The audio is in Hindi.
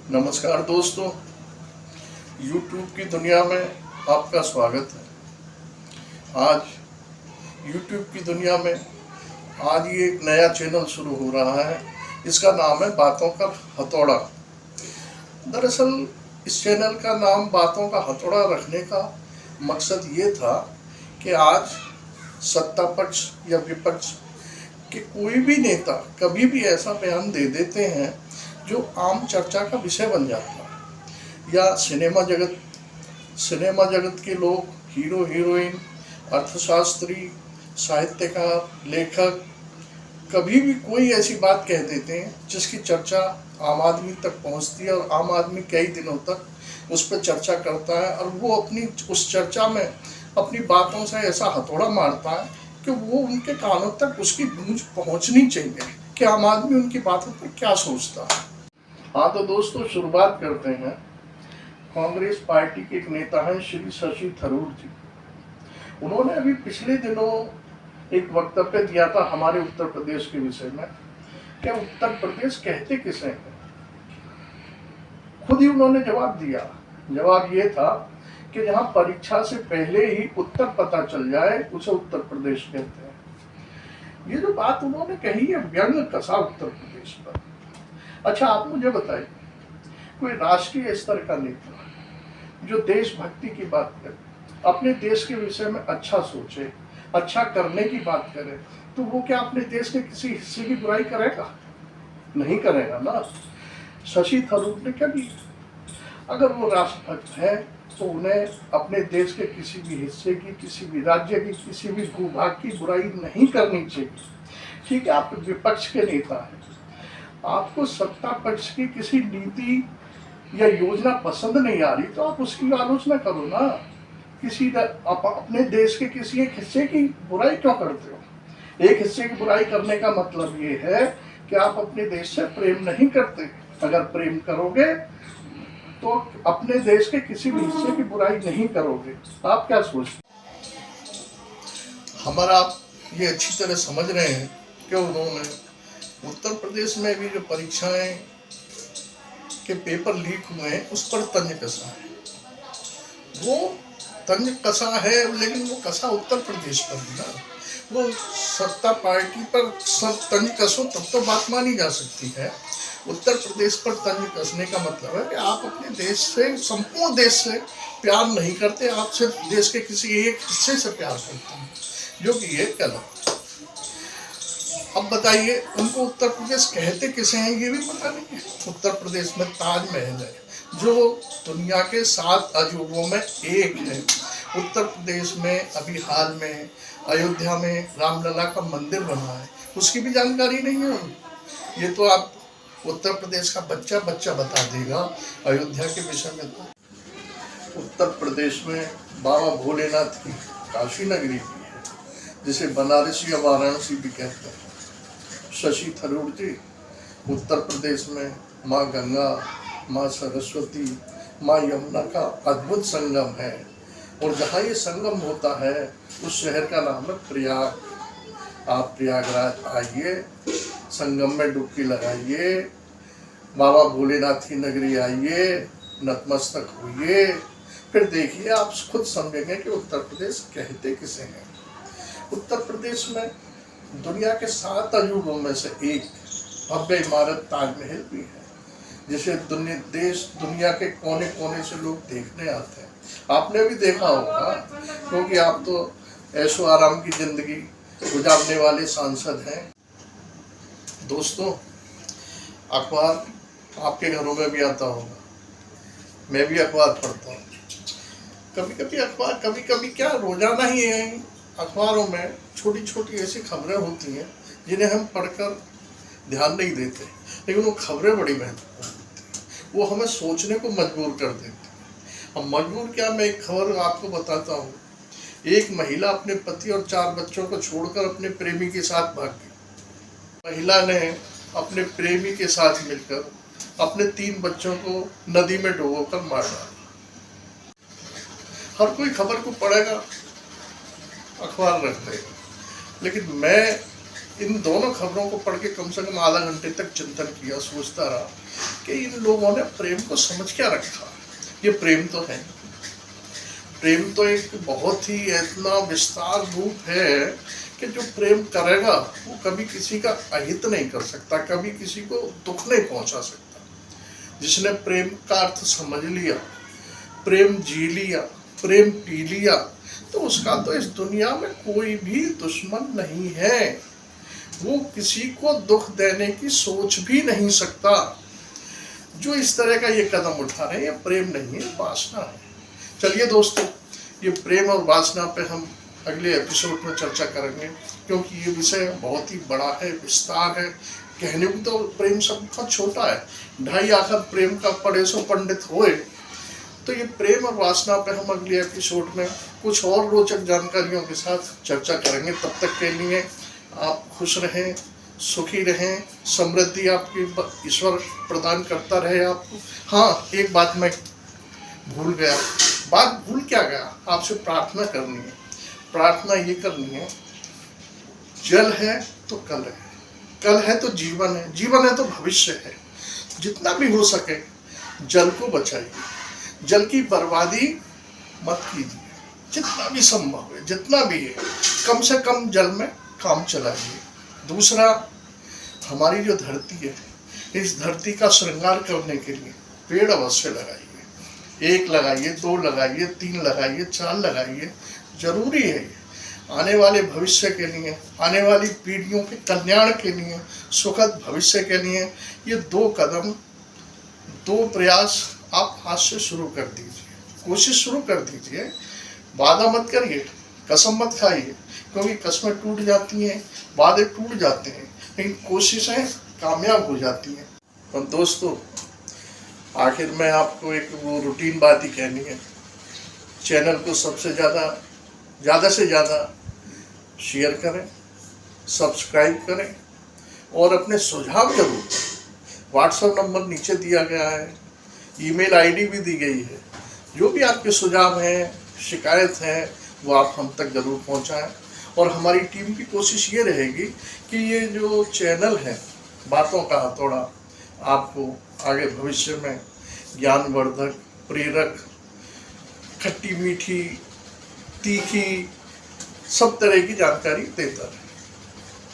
नमस्कार दोस्तों, YouTube की दुनिया में आपका स्वागत है। आज YouTube की दुनिया में आज ये एक नया चैनल शुरू हो रहा है। इसका नाम है बातों का हथौड़ा। दरअसल इस चैनल का नाम बातों का हथौड़ा रखने का मकसद ये था कि आज सत्ता पक्ष या विपक्ष के कोई भी नेता कभी भी ऐसा बयान दे देते हैं जो आम चर्चा का विषय बन जाता है, या सिनेमा जगत के लोग, हीरो हीरोइन, अर्थशास्त्री, साहित्यकार, लेखक कभी भी कोई ऐसी बात कह देते हैं जिसकी चर्चा आम आदमी तक पहुंचती है और आम आदमी कई दिनों तक उस पर चर्चा करता है और वो अपनी उस चर्चा में अपनी बातों से ऐसा हथौड़ा मारता है कि वो उनके कानों तक उसकी गूंज पहुंचनी चाहिए कि आम आदमी उनकी बातों पर क्या सोचता है। हाँ तो दोस्तों, शुरुआत करते हैं। कांग्रेस पार्टी के एक नेता हैं श्री शशि थरूर जी। उन्होंने अभी पिछले दिनों एक वक्तव्य दिया था हमारे उत्तर प्रदेश के विषय में। क्या उत्तर प्रदेश कहते किसे हैं? खुद ही उन्होंने जवाब दिया। जवाब ये था कि जहां परीक्षा से पहले ही उत्तर पता चल जाए उसे उत्तर प्रदेश कहते हैं। ये जो बात उन्होंने कही है, व्यंग कसा उत्तर प्रदेश पर। अच्छा, आप मुझे बताइए, कोई राष्ट्रीय स्तर का नेता जो देशभक्ति की बात करे, अपने देश के विषय में अच्छा सोचे, अच्छा करने की बात करे, तो वो क्या अपने देश के किसी हिस्से की बुराई करेगा? नहीं करेगा ना। शशि थरूर ने क्या किया? अगर वो राष्ट्रभक्त है तो उन्हें अपने देश के किसी भी हिस्से की, किसी भी राज्य की, किसी भी भूभाग की बुराई नहीं करनी चाहिए। ठीक है, आप विपक्ष के नेता हैं, आपको सत्ता पक्ष की किसी नीति या योजना पसंद नहीं आ रही तो आप उसकी आलोचना करो ना। अपने देश के किसी एक हिस्से की बुराई क्यों करते हो? एक हिस्से की बुराई करने का मतलब ये है कि आप अपने देश से प्रेम नहीं करते। अगर प्रेम करोगे तो अपने देश के किसी भी हिस्से की बुराई नहीं करोगे। आप क्या सोचते? हमारा आप ये अच्छी तरह समझ रहे हैं कि उन्होंने उत्तर प्रदेश में भी जो परीक्षाएं के पेपर लीक हुए हैं उस पर तंज कसा है। वो तंज कसा है, लेकिन वो कसा उत्तर प्रदेश पर भी ना। वो सत्ता पार्टी पर तंज कसो तब तो बात मानी जा सकती है। उत्तर प्रदेश पर तंज कसने का मतलब है कि आप अपने देश से, संपूर्ण देश से प्यार नहीं करते, आप सिर्फ देश के किसी एक हिस्से से प्यार करते हैं, जो कि ये गलत। अब बताइए, उनको उत्तर प्रदेश कहते किसे हैं ये भी पता नहीं है। उत्तर प्रदेश में ताजमहल है जो दुनिया के 7 अजूबों में एक है। उत्तर प्रदेश में अभी हाल में अयोध्या में रामलला का मंदिर बना है, उसकी भी जानकारी नहीं है उनको। ये तो आप उत्तर प्रदेश का बच्चा बता देगा अयोध्या के विषय में। तो उत्तर प्रदेश में बाबा भोलेनाथ की काशी नगरी भी है, जिसे बनारस या वाराणसी भी कहते हैं। शशि थरूर जी, उत्तर प्रदेश में माँ गंगा, माँ सरस्वती, माँ यमुना का अद्भुत संगम है, और जहाँ ये संगम होता है उस शहर का नाम है प्रयाग। आप प्रयागराज आइए, संगम में डुबकी लगाइए, बाबा भोलेनाथ की नगरी आइए, नतमस्तक होइए, फिर देखिए आप खुद समझेंगे कि उत्तर प्रदेश कहते किसे हैं। उत्तर प्रदेश में दुनिया के 7 अजूबों में से एक भव्य इमारत ताजमहल भी है, जिसे दुनिया के कोने कोने से लोग देखने आते हैं। आपने भी देखा होगा, क्योंकि आप तो ऐशो आराम की जिंदगी गुजारने वाले सांसद हैं। दोस्तों, अखबार आपके घरों में भी आता होगा, मैं भी अखबार पढ़ता हूँ। कभी कभी क्या रोजाना ही है, अखबारों में छोटी छोटी ऐसी खबरें होती हैं जिन्हें हम पढ़कर ध्यान नहीं देते, लेकिन वो खबरें बड़ी महत्वपूर्ण होती हैं। वो हमें सोचने को मजबूर कर देती हैं। अब मजबूर क्या, मैं एक खबर आपको बताता हूँ। एक महिला अपने पति और 4 बच्चों को छोड़कर अपने प्रेमी के साथ भाग गई। महिला ने अपने प्रेमी के साथ मिलकर अपने 3 बच्चों को नदी में डुबोकर मार डाला। हर कोई खबर को पढ़ेगा, अखबार रख देगा, लेकिन मैं इन दोनों खबरों को पढ़ के कम से कम आधा घंटे तक चिंतन किया, सोचता रहा कि इन लोगों ने प्रेम को समझ क्या रखा। ये प्रेम तो है, प्रेम तो एक बहुत ही इतना विस्तार रूप है कि जो प्रेम करेगा वो कभी किसी का अहित नहीं कर सकता, कभी किसी को दुख नहीं पहुंचा सकता। जिसने प्रेम का अर्थ समझ लिया, प्रेम जी लिया, प्रेम पी लिया, तो उसका तो इस दुनिया में कोई भी दुश्मन नहीं है। वो किसी को दुख देने की सोच भी नहीं सकता। जो इस तरह का ये कदम उठा रहे हैं, ये प्रेम नहीं है, वासना है। चलिए दोस्तों, ये प्रेम और वासना पे हम अगले एपिसोड में चर्चा करेंगे, क्योंकि ये विषय बहुत ही बड़ा है, विस्तार है। कहने को तो प्रेम शब्द बहुत छोटा है, 2.5 आखर प्रेम का पढ़े सो पंडित होए। तो ये प्रेम और वासना पे हम अगले एपिसोड में कुछ और रोचक जानकारियों के साथ चर्चा करेंगे। तब तक के लिए आप खुश रहें, सुखी रहें, समृद्धि आपकी ईश्वर प्रदान करता रहे आपको। हाँ, एक बात मैं भूल गया, बात भूल क्या गया, आपसे प्रार्थना करनी है। प्रार्थना ये करनी है, जल है तो कल है, कल है तो जीवन है, जीवन है तो भविष्य है। जितना भी हो सके जल को बचाइए, जल की बर्बादी मत कीजिए। जितना भी संभव है, जितना भी है, कम से कम जल में काम चलाइए। दूसरा, हमारी जो धरती है, इस धरती का श्रृंगार करने के लिए पेड़ अवश्य लगाइए। 1 लगाइए, 2 लगाइए, 3 लगाइए, 4 लगाइए, जरूरी है। आने वाले भविष्य के लिए, आने वाली पीढ़ियों के कल्याण के लिए, सुखद भविष्य के लिए ये 2 कदम, 2 प्रयास आप आज से शुरू कर दीजिए, कोशिश शुरू कर दीजिए। वादा मत करिए, कसम मत खाइए, क्योंकि कस्में टूट जाती हैं, वादे टूट जाते हैं, लेकिन कोशिशें कामयाब हो जाती हैं। और दोस्तों, आखिर में आपको एक वो रूटीन बात ही कहनी है, चैनल को सबसे ज़्यादा से ज़्यादा शेयर करें, सब्सक्राइब करें और अपने सुझाव जरूर दें। व्हाट्सएप नंबर नीचे दिया गया है, ईमेल आईडी भी दी गई है। जो भी आपके सुझाव हैं, शिकायत है, वो आप हम तक जरूर पहुंचाएं। और हमारी टीम की कोशिश ये रहेगी कि ये जो चैनल है बातों का हथौड़ा, आपको आगे भविष्य में ज्ञानवर्धक, प्रेरक, खट्टी मीठी, तीखी, सब तरह की जानकारी देता है।